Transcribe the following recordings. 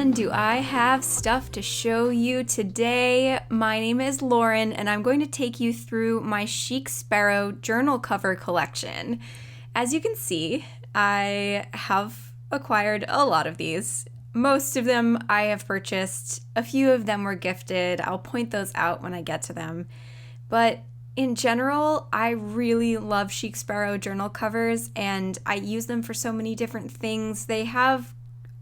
everyone, do I have stuff to show you today? My name is Lauren and I'm going to take you through my Chic Sparrow journal cover collection. As you can see, I have acquired a lot of these. Most of them I have purchased, a few of them were gifted. I'll point those out when I get to them. But in general, I really love Chic Sparrow journal covers and I use them for so many different things. They have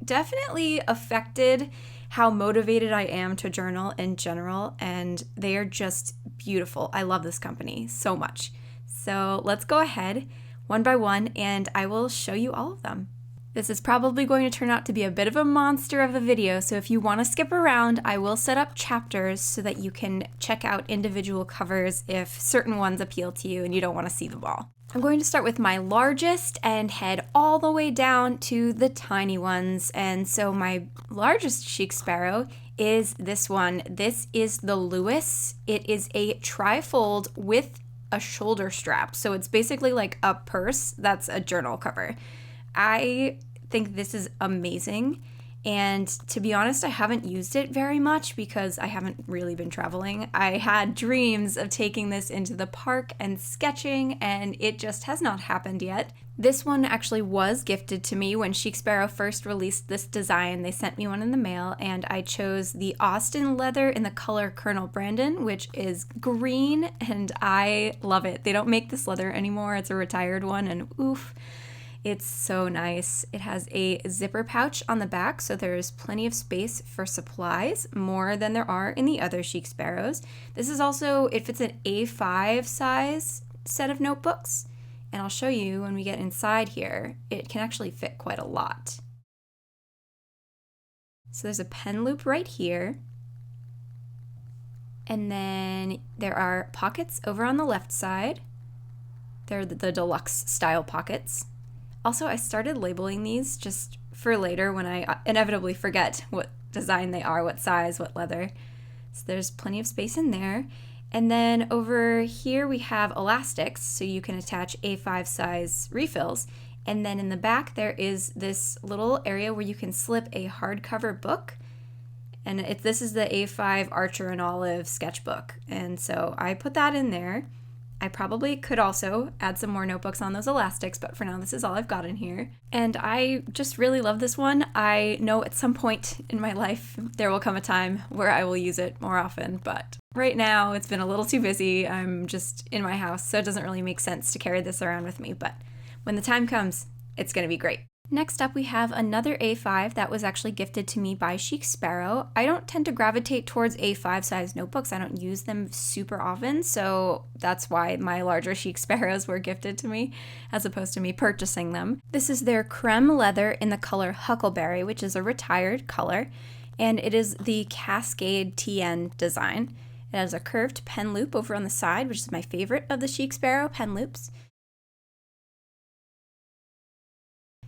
definitely affected how motivated I am to journal in general, and they are just beautiful. I love this company so much. So let's go ahead one by one and I will show you all of them. This is probably going to turn out to be a bit of a monster of a video, so if you want to skip around, I will set up chapters so that you can check out individual covers if certain ones appeal to you and you don't want to see them all. I'm going to start with my largest and head all the way down to the tiny ones. And so my largest Chic Sparrow is this one. This is the Lewis. It is a trifold with a shoulder strap. So it's basically like a purse that's a journal cover. I think this is amazing. And to be honest, I haven't used it very much because I haven't really been traveling. I had dreams of taking this into the park and sketching, and it just has not happened yet. This one actually was gifted to me when Chic Sparrow first released this design. They sent me one in the mail, and I chose the Austen leather in the color Colonel Brandon, which is green, and I love it. They don't make this leather anymore. It's a retired one, and oof. It's so nice. It has a zipper pouch on the back, so there's plenty of space for supplies, more than there are in the other Chic Sparrows. This is also, it fits an A5 size set of notebooks, and I'll show you when we get inside here. It can actually fit quite a lot. So there's a pen loop right here, and then there are pockets over on the left side. They're the Deluxe style pockets. Also, I started labeling these just for later when I inevitably forget what design they are, what size, what leather. So there's plenty of space in there. And then over here we have elastics, so you can attach A5 size refills. And then in the back there is this little area where you can slip a hardcover book. And this is the A5 Archer and Olive sketchbook. And so I put that in there. I probably could also add some more notebooks on those elastics, but for now this is all I've got in here. And I just really love this one. I know at some point in my life there will come a time where I will use it more often, but right now it's been a little too busy. I'm just in my house, so it doesn't really make sense to carry this around with me, but when the time comes, it's going to be great. Next up, we have another A5 that was actually gifted to me by Chic Sparrow. I don't tend to gravitate towards A5 size notebooks. I don't use them super often, so that's why my larger Chic Sparrows were gifted to me as opposed to me purchasing them. This is their Creme leather in the color Huckleberry, which is a retired color, and it is the Cascade TN design. It has a curved pen loop over on the side, which is my favorite of the Chic Sparrow pen loops.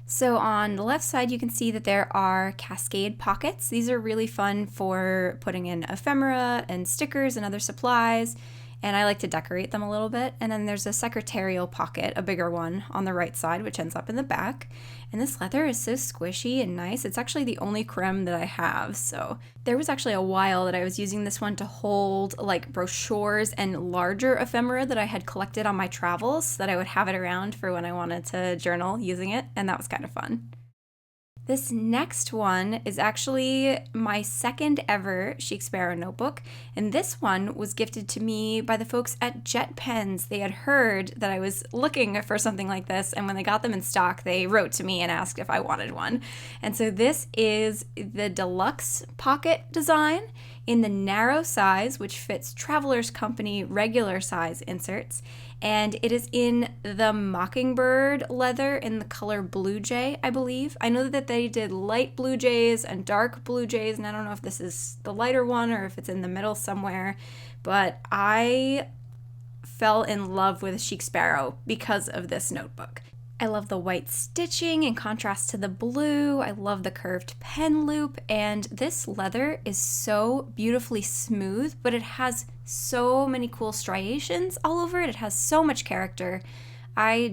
So on the left side, you can see that there are cascade pockets. These are really fun for putting in ephemera and stickers and other supplies, and I like to decorate them a little bit. And then there's a secretarial pocket, a bigger one, on the right side, which ends up in the back. And this leather is so squishy and nice. It's actually the only Creme that I have. So there was actually a while that I was using this one to hold like brochures and larger ephemera that I had collected on my travels so that I would have it around for when I wanted to journal using it, and that was kind of fun. This next one is actually my second ever Chic Sparrow notebook, and this one was gifted to me by the folks at Jet Pens. They had heard that I was looking for something like this, and when they got them in stock, they wrote to me and asked if I wanted one. And so this is the Deluxe pocket design in the narrow size, which fits Traveler's Company regular size inserts, and it is in the Mockingbird leather in the color Bluejay, I believe. I know that they did light Bluejays and dark Bluejays, and I don't know if this is the lighter one or if it's in the middle somewhere, but I fell in love with Chic Sparrow because of this notebook. I love the white stitching in contrast to the blue. I love the curved pen loop, and this leather is so beautifully smooth, but it has so many cool striations all over it. It has so much character. I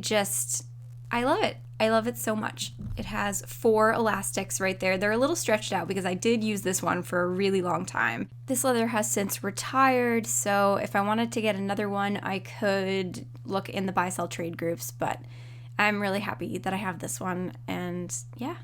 I love it. I love it so much. It has 4 elastics right there. They're a little stretched out because I did use this one for a really long time. This leather has since retired, so if I wanted to get another one, I could look in the buy-sell trade groups, but I'm really happy that I have this one, and yeah.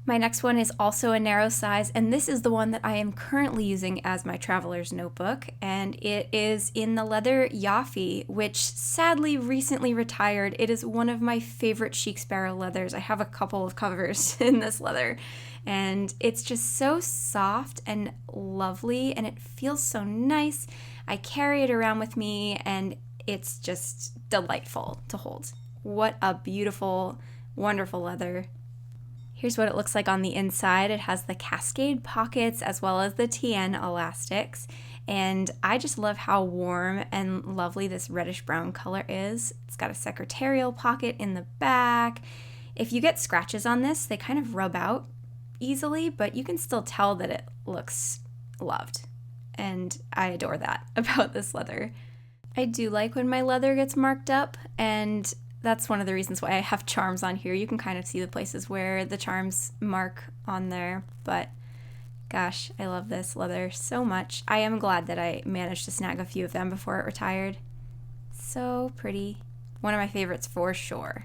My next one is also a narrow size, and this is the one that I am currently using as my traveler's notebook, and it is in the leather Jaffe, which sadly recently retired. It is one of my favorite Chic Sparrow leathers. I have a couple of covers in this leather, and it's just so soft and lovely, and it feels so nice. I carry it around with me, and it's just delightful to hold. What a beautiful, wonderful leather. Here's what it looks like on the inside. It has the cascade pockets as well as the TN elastics, and I just love how warm and lovely this reddish brown color is. It's got a secretarial pocket in the back. If you get scratches on this, they kind of rub out easily, but you can still tell that it looks loved, and I adore that about this leather. I do like when my leather gets marked up, and that's one of the reasons why I have charms on here. You can kind of see the places where the charms mark on there, but gosh, I love this leather so much. I am glad that I managed to snag a few of them before it retired. So pretty. One of my favorites for sure.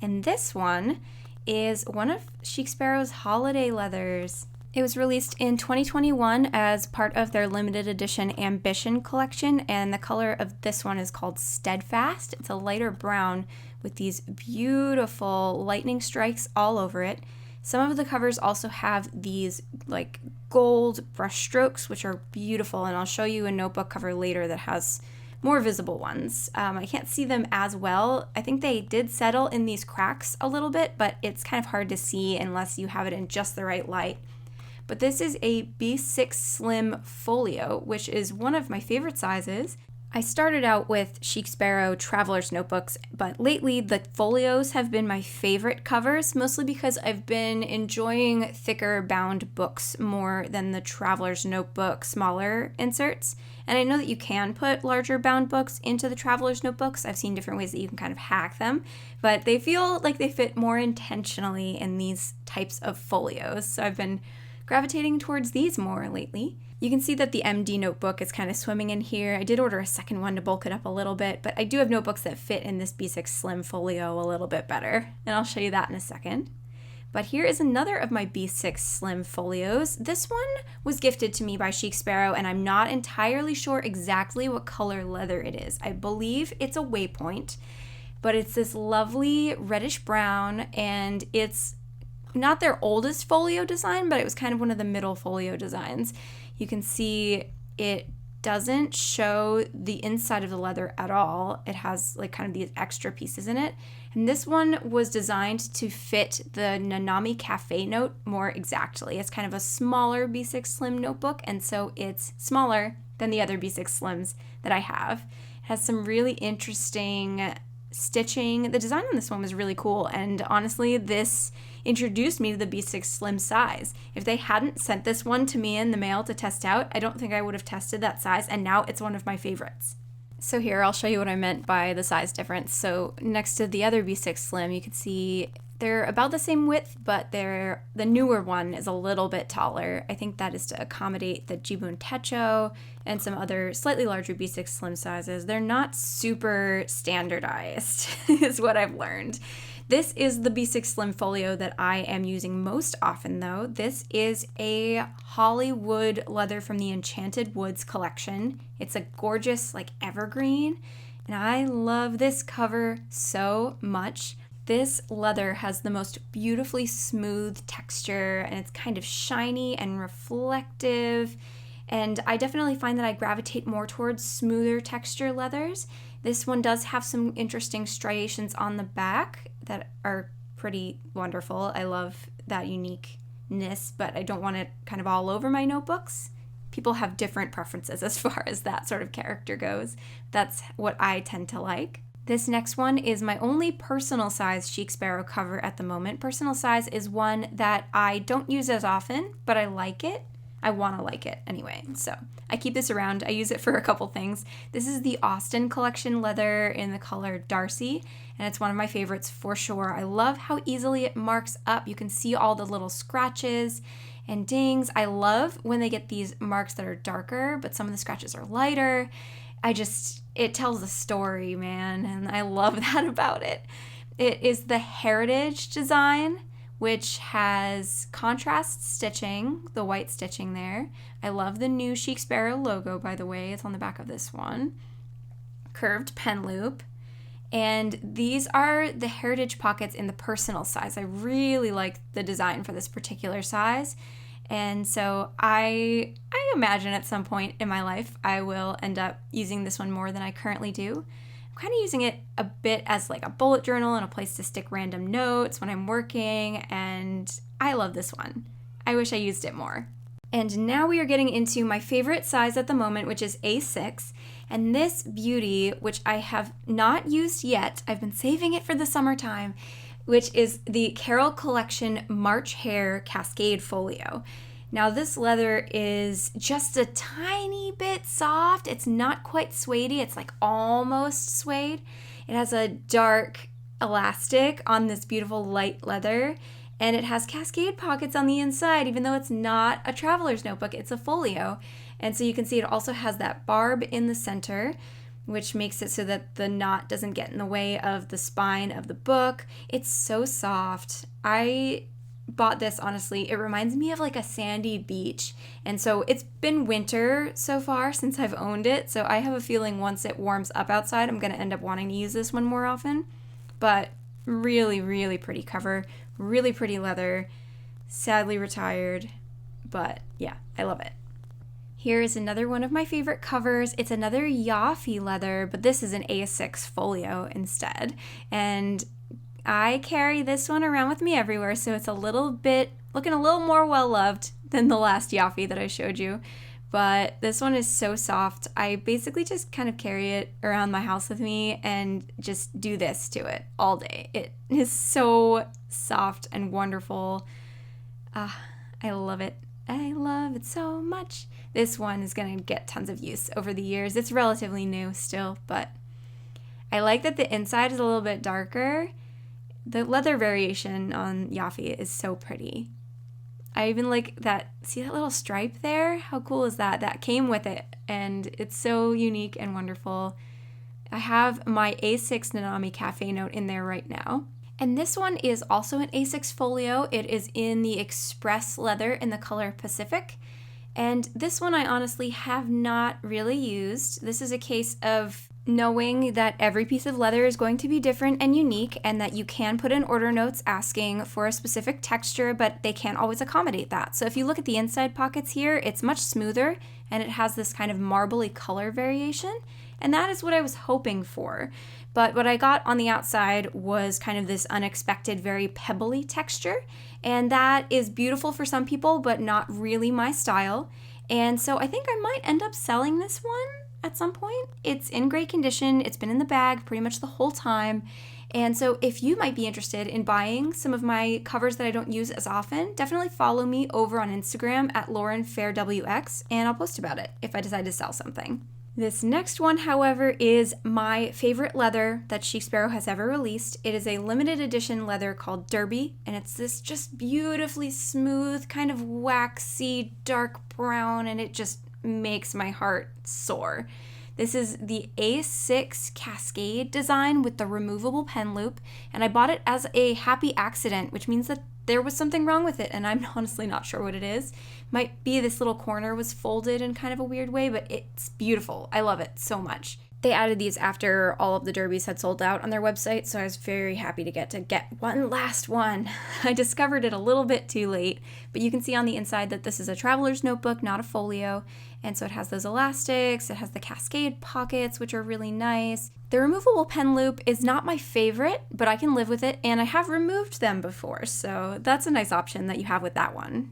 And this one is one of Chic Sparrow's holiday leathers. It was released in 2021 as part of their limited edition Ambition collection, and the color of this one is called Steadfast. It's a lighter brown with these beautiful lightning strikes all over it. Some of the covers also have these like gold brush strokes, which are beautiful, and I'll show you a notebook cover later that has more visible ones. I can't see them as well. I think they did settle in these cracks a little bit, but it's kind of hard to see unless you have it in just the right light. But this is a B6 Slim Folio, which is one of my favorite sizes. I started out with Chic Sparrow Traveler's Notebooks, but lately the folios have been my favorite covers, mostly because I've been enjoying thicker bound books more than the Traveler's Notebook smaller inserts. And I know that you can put larger bound books into the Traveler's Notebooks. I've seen different ways that you can kind of hack them, but they feel like they fit more intentionally in these types of folios. So I've been gravitating towards these more lately. You can see that the MD notebook is kind of swimming in here. I did order a second one to bulk it up a little bit, but I do have notebooks that fit in this B6 Slim Folio a little bit better, and I'll show you that in a second. But here is another of my B6 Slim Folios. This one was gifted to me by Chic Sparrow, and I'm not entirely sure exactly what color leather it is. I believe it's a Waypoint, but it's this lovely reddish brown, and it's not their oldest folio design, but it was kind of one of the middle folio designs. You can see it doesn't show the inside of the leather at all. It has like kind of these extra pieces in it. And this one was designed to fit the Nanami Cafe note more exactly. It's kind of a smaller B6 Slim notebook, and so it's smaller than the other B6 Slims that I have. It has some really interesting stitching. The design on this one was really cool, and honestly, this introduced me to the B6 Slim size. If they hadn't sent this one to me in the mail to test out, I don't think I would have tested that size, and now it's one of my favorites. So here, I'll show you what I meant by the size difference. So next to the other B6 Slim, you can see they're about the same width, but the newer one is a little bit taller. I think that is to accommodate the Jibun Techo and some other slightly larger B6 Slim sizes. They're not super standardized, is what I've learned. This is the B6 Slim Folio that I am using most often, though. This is a Hollywood leather from the Enchanted Woods collection. It's a gorgeous, like, evergreen, and I love this cover so much. This leather has the most beautifully smooth texture, and it's kind of shiny and reflective, and I definitely find that I gravitate more towards smoother texture leathers. This one does have some interesting striations on the back that are pretty wonderful. I love that uniqueness, but I don't want it kind of all over my notebooks. People have different preferences as far as that sort of character goes. That's what I tend to like. This next one is my only personal size Chic Sparrow cover at the moment. Personal size is one that I don't use as often, but I like it. I want to like it anyway. So I keep this around. I use it for a couple things. This is the Austen collection leather in the color Darcy, and it's one of my favorites for sure. I love how easily it marks up. You can see all the little scratches and dings. I love when they get these marks that are darker, but some of the scratches are lighter. It tells a story, man, and I love that about it. It is the Heritage design, which has contrast stitching, the white stitching there. I love the new Chic Sparrow logo, by the way. It's on the back of this one. Curved pen loop. And these are the Heritage pockets in the personal size. I really like the design for this particular size. And so I imagine at some point in my life I will end up using this one more than I currently do. I'm kind of using it a bit as like a bullet journal and a place to stick random notes when I'm working, and I love this one. I wish I used it more. And now we are getting into my favorite size at the moment, which is A6. And this beauty, which I have not used yet, I've been saving it for the summertime, which is the Carroll Collection March Hare Cascade Folio. Now this leather is just a tiny bit soft. It's not quite suede-y, it's like almost suede. It has a dark elastic on this beautiful light leather, and it has cascade pockets on the inside, even though it's not a traveler's notebook, it's a folio. And so you can see it also has that barb in the center, which makes it so that the knot doesn't get in the way of the spine of the book. It's so soft. I bought this, honestly, it reminds me of like a sandy beach. And so it's been winter so far since I've owned it. So I have a feeling once it warms up outside, I'm going to end up wanting to use this one more often. But really, really pretty cover, really pretty leather, sadly retired. But yeah, I love it. Here is another one of my favorite covers. It's another Jaffe leather, but this is an A6 folio instead. And I carry this one around with me everywhere, so it's looking a little more well-loved than the last Jaffe that I showed you. But this one is so soft. I basically just kind of carry it around my house with me and just do this to it all day. It is so soft and wonderful. I love it. I love it so much. This one is going to get tons of use over the years. It's relatively new still, but I like that the inside is a little bit darker. The leather variation on Jaffe is so pretty. I even like that, see that little stripe there? How cool is that? That came with it, and it's so unique and wonderful. I have my A6 Nanami Cafe note in there right now. And this one is also an A6 folio. It is in the express leather in the color Pacific. And this one I honestly have not really used. This is a case of knowing that every piece of leather is going to be different and unique, and that you can put in order notes asking for a specific texture, but they can't always accommodate that. So if you look at the inside pockets here, it's much smoother and it has this kind of marbly color variation. And that is what I was hoping for. But what I got on the outside was kind of this unexpected, very pebbly texture. And that is beautiful for some people, but not really my style. And so I think I might end up selling this one at some point. It's in great condition. It's been in the bag pretty much the whole time. And so if you might be interested in buying some of my covers that I don't use as often, definitely follow me over on Instagram at LaurenFairWX, and I'll post about it if I decide to sell something. This next one, however, is my favorite leather that Chic Sparrow has ever released. It is a limited edition leather called Derby, and it's this just beautifully smooth, kind of waxy, dark brown, and it just makes my heart soar. This is the A6 Cascade design with the removable pen loop, and I bought it as a happy accident, which means that there was something wrong with it, and I'm honestly not sure what it is. Might be this little corner was folded in kind of a weird way, but it's beautiful. I love it so much. They added these after all of the Derbys had sold out on their website, so I was very happy to get one last one. I discovered it a little bit too late, but you can see on the inside that this is a traveler's notebook, not a folio, and so it has those elastics, it has the cascade pockets, which are really nice. The removable pen loop is not my favorite, but I can live with it, and I have removed them before, so that's a nice option that you have with that one.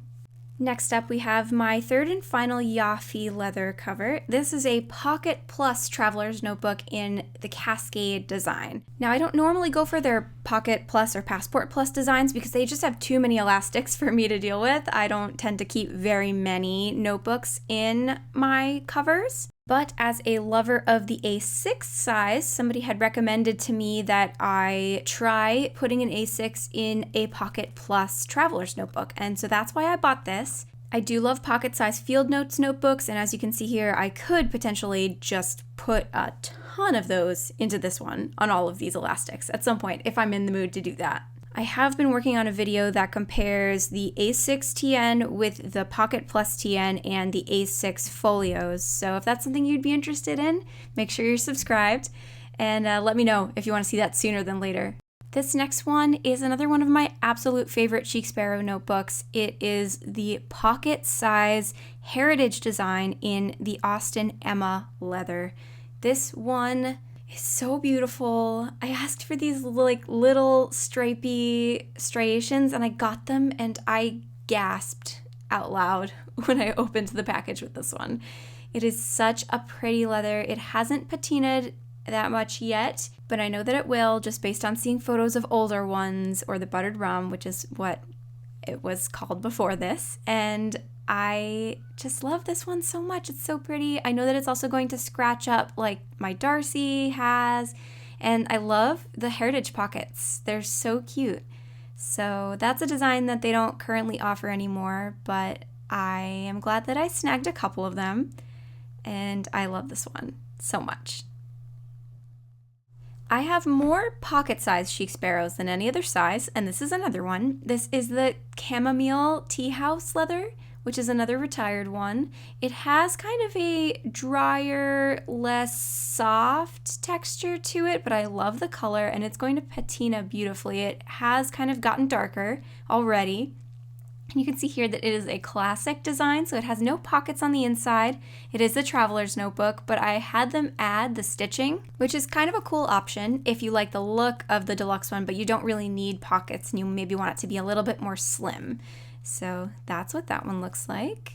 Next up, we have my third and final Jaffe leather cover. This is a Pocket Plus Traveler's Notebook in the Cascade design. Now, I don't normally go for their Pocket Plus or Passport Plus designs because they just have too many elastics for me to deal with. I don't tend to keep very many notebooks in my covers. But as a lover of the A6 size, somebody had recommended to me that I try putting an A6 in a Pocket Plus Traveler's Notebook, and so that's why I bought this. I do love pocket-sized field notes notebooks, and as you can see here, I could potentially just put a ton of those into this one on all of these elastics at some point if I'm in the mood to do that. I have been working on a video that compares the A6 TN with the Pocket Plus TN and the A6 folios, so if that's something you'd be interested in, make sure you're subscribed, and let me know if you want to see that sooner than later. This next one is another one of my absolute favorite Chic Sparrow notebooks. It is the pocket size heritage design in the Austen Emma leather. This one is so beautiful. I asked for these little stripy striations and I got them, and I gasped out loud when I opened the package with this one. It is such a pretty leather. It hasn't patinaed that much yet, but I know that it will just based on seeing photos of older ones, or the buttered rum, which is what it was called before this, and I just love this one so much. It's so pretty. I know that it's also going to scratch up like my Darcy has, and I love the heritage pockets. They're so cute. So that's a design that they don't currently offer anymore, but I am glad that I snagged a couple of them, and I love this one so much. I have more pocket-sized Chic Sparrows than any other size, and this is another one. This is the Chamomile Tea House leather, which is another retired one. It has kind of a drier, less soft texture to it, but I love the color, and it's going to patina beautifully. It has kind of gotten darker already. And you can see here that it is a classic design, so it has no pockets on the inside. It is a traveler's notebook, but I had them add the stitching, which is kind of a cool option if you like the look of the deluxe one, but you don't really need pockets and you maybe want it to be a little bit more slim. So that's what that one looks like.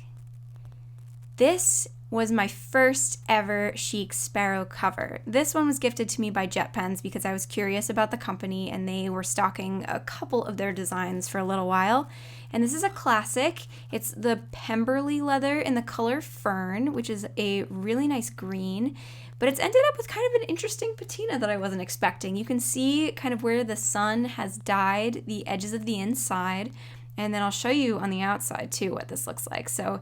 This was my first ever Chic Sparrow cover. This one was gifted to me by Jet Pens because I was curious about the company and they were stocking a couple of their designs for a little while. And this is a classic. It's the Pemberley leather in the color Fern, which is a really nice green, but it's ended up with kind of an interesting patina that I wasn't expecting. You can see kind of where the sun has dyed the edges of the inside, and then I'll show you on the outside too what this looks like. So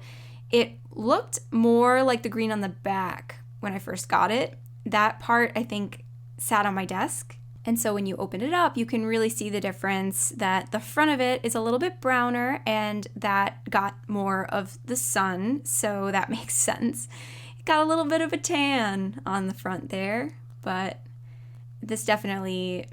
it looked more like the green on the back when I first got it. That part, I think, sat on my desk. And so when you open it up, you can really see the difference that the front of it is a little bit browner and that got more of the sun, so that makes sense. It got a little bit of a tan on the front there, but this definitely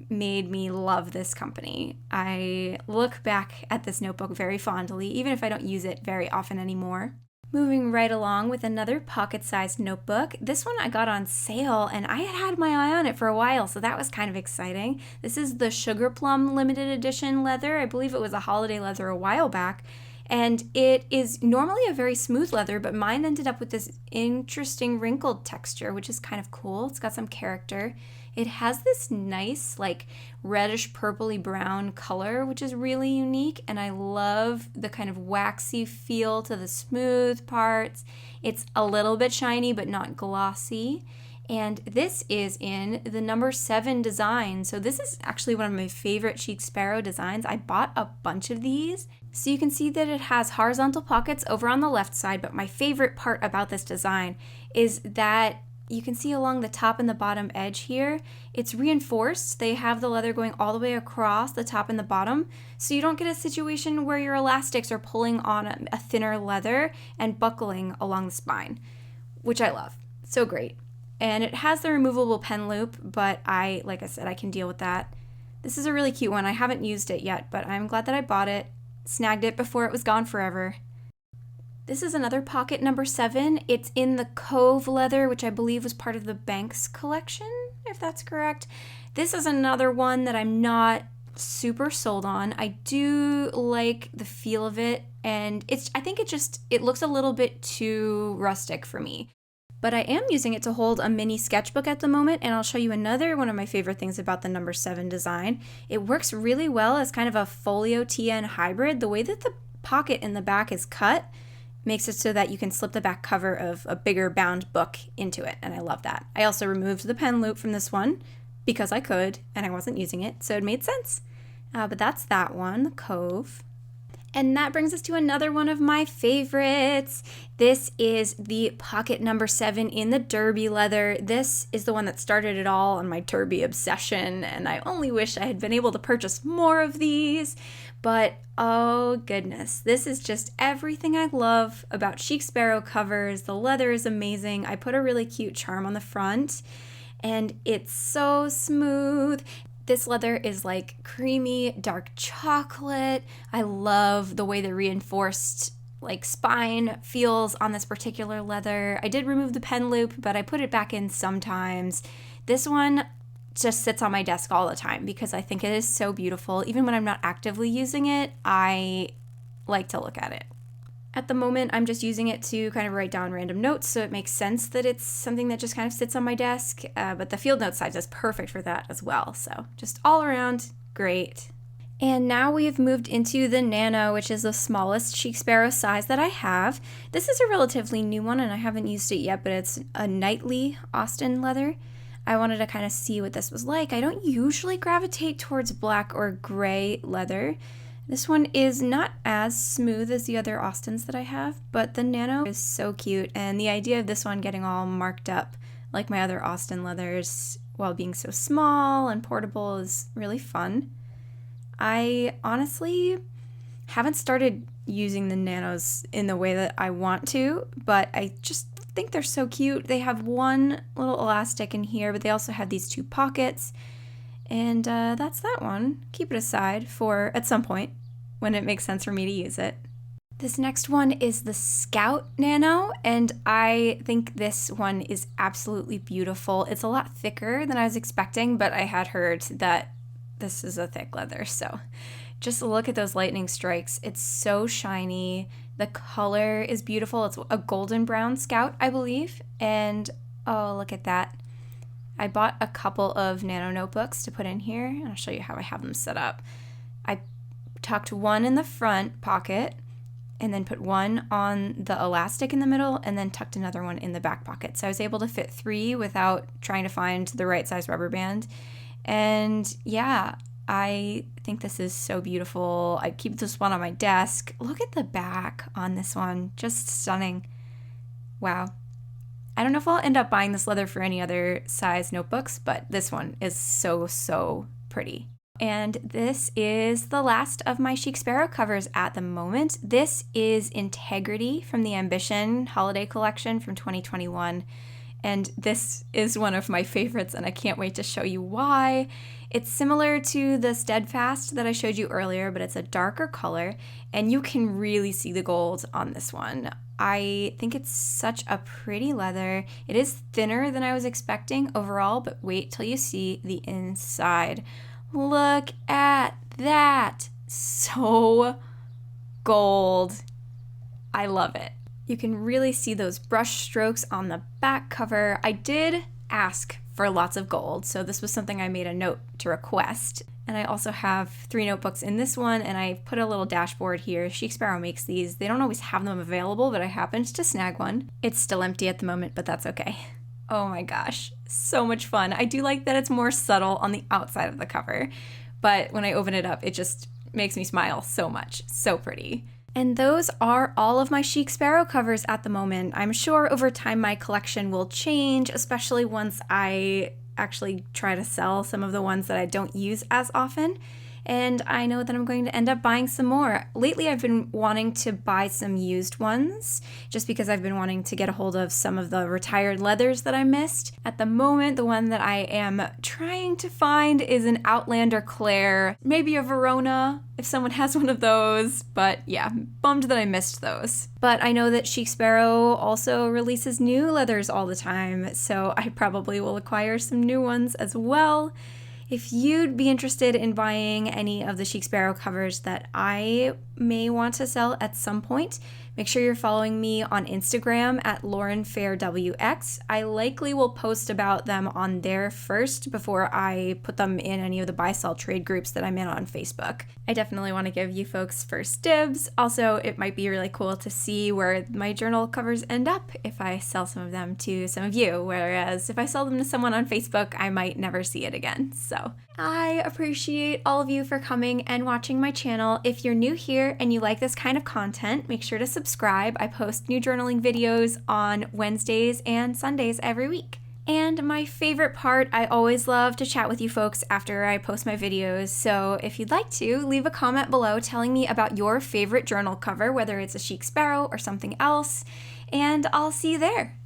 made me love this company. I look back at this notebook very fondly, even if I don't use it very often anymore. Moving right along with another pocket-sized notebook. This one I got on sale, and I had my eye on it for a while, so that was kind of exciting. This is the Sugarplum limited edition leather. I believe it was a holiday leather a while back, and it is normally a very smooth leather, but mine ended up with this interesting wrinkled texture, which is kind of cool. It's got some character. It has this nice, like, reddish purpley brown color, which is really unique, and I love the kind of waxy feel to the smooth parts. It's a little bit shiny, but not glossy. And this is in the number 7 design. So this is actually one of my favorite Chic Sparrow designs. I bought a bunch of these. So you can see that it has horizontal pockets over on the left side, but my favorite part about this design is that you can see along the top and the bottom edge here, it's reinforced. They have the leather going all the way across the top and the bottom, so you don't get a situation where your elastics are pulling on a thinner leather and buckling along the spine, which I love. So great. And it has the removable pen loop, but like I said, I can deal with that. This is a really cute one. I haven't used it yet, but I'm glad that I bought it, snagged it before it was gone forever. This is another pocket number 7. It's in the Cove leather, which I believe was part of the Banks collection, if that's correct. This is another one that I'm not super sold on. I do like the feel of it. and I think it looks a little bit too rustic for me. But I am using it to hold a mini sketchbook at the moment, and I'll show you another one of my favorite things about the number 7 design. It works really well as kind of a Folio TN hybrid. The way that the pocket in the back is cut makes it so that you can slip the back cover of a bigger bound book into it, and I love that. I also removed the pen loop from this one because I could, and I wasn't using it, so it made sense. But that's that one, the Cove. And that brings us to another one of my favorites. This is the pocket number 7 in the Derby leather. This is the one that started it all on my Derby obsession, and I only wish I had been able to purchase more of these. But oh goodness, this is just everything I love about Chic Sparrow covers. The leather is amazing. I put a really cute charm on the front, and it's so smooth. This leather is like creamy, dark chocolate. I love the way the reinforced like spine feels on this particular leather. I did remove the pen loop, but I put it back in sometimes. This one just sits on my desk all the time because I think it is so beautiful. Even when I'm not actively using it, I like to look at it. At the moment, I'm just using it to kind of write down random notes, so it makes sense that it's something that just kind of sits on my desk, but the field note size is perfect for that as well, so just all around great. And now we've moved into the Nano, which is the smallest Chic Sparrow size that I have. This is a relatively new one, and I haven't used it yet, but it's a Knightley Austen leather. I wanted to kind of see what this was like. I don't usually gravitate towards black or gray leather. This one is not as smooth as the other Austens that I have, but the Nano is so cute, and the idea of this one getting all marked up like my other Austen leathers while being so small and portable is really fun. I honestly haven't started using the Nanos in the way that I want to, but I just think they're so cute. They have one little elastic in here, but they also have these 2 pockets, and that's that one. Keep it aside for at some point when it makes sense for me to use it. This next one is the Scout Nano, and I think this one is absolutely beautiful. It's a lot thicker than I was expecting, but I had heard that this is a thick leather, so just look at those lightning strikes. It's so shiny. The color is beautiful. It's a golden brown Scout, I believe, and oh, look at that. I bought a couple of Nano notebooks to put in here, and I'll show you how I have them set up. I tucked one in the front pocket, and then put one on the elastic in the middle, and then tucked another one in the back pocket. So I was able to fit 3 without trying to find the right size rubber band. And yeah, I think this is so beautiful. I keep this one on my desk. Look at the back on this one, just stunning. Wow. I don't know if I'll end up buying this leather for any other size notebooks, but this one is so, so pretty. And this is the last of my Chic Sparrow covers at the moment. This is Integrity from the Ambition holiday collection from 2021. And this is one of my favorites, and I can't wait to show you why. It's similar to the Steadfast that I showed you earlier, but it's a darker color, and you can really see the gold on this one. I think it's such a pretty leather. It is thinner than I was expecting overall, but wait till you see the inside. Look at that. So gold. I love it. You can really see those brush strokes on the back cover. I did ask for lots of gold, so this was something I made a note to request. And I also have 3 notebooks in this one, and I put a little dashboard here. Chic Sparrow makes these. They don't always have them available, but I happened to snag one. It's still empty at the moment, but that's okay. Oh my gosh, so much fun. I do like that it's more subtle on the outside of the cover, but when I open it up, it just makes me smile so much. So pretty. And those are all of my Chic Sparrow covers at the moment. I'm sure over time my collection will change, especially once I actually try to sell some of the ones that I don't use as often. And I know that I'm going to end up buying some more. Lately, I've been wanting to buy some used ones just because I've been wanting to get a hold of some of the retired leathers that I missed. At the moment, the one that I am trying to find is an Outlander Claire, maybe a Verona if someone has one of those. But yeah, bummed that I missed those. But I know that Chic Sparrow also releases new leathers all the time, so I probably will acquire some new ones as well. If you'd be interested in buying any of the Chic Sparrow covers that I may want to sell at some point, make sure you're following me on Instagram at LaurenFairWX. I likely will post about them on there first before I put them in any of the buy-sell trade groups that I'm in on Facebook. I definitely want to give you folks first dibs. Also, it might be really cool to see where my journal covers end up if I sell some of them to some of you, whereas if I sell them to someone on Facebook, I might never see it again. So I appreciate all of you for coming and watching my channel. If you're new here and you like this kind of content, make sure to subscribe. I post new journaling videos on Wednesdays and Sundays every week. And my favorite part, I always love to chat with you folks after I post my videos, so if you'd like to, leave a comment below telling me about your favorite journal cover, whether it's a Chic Sparrow or something else, and I'll see you there.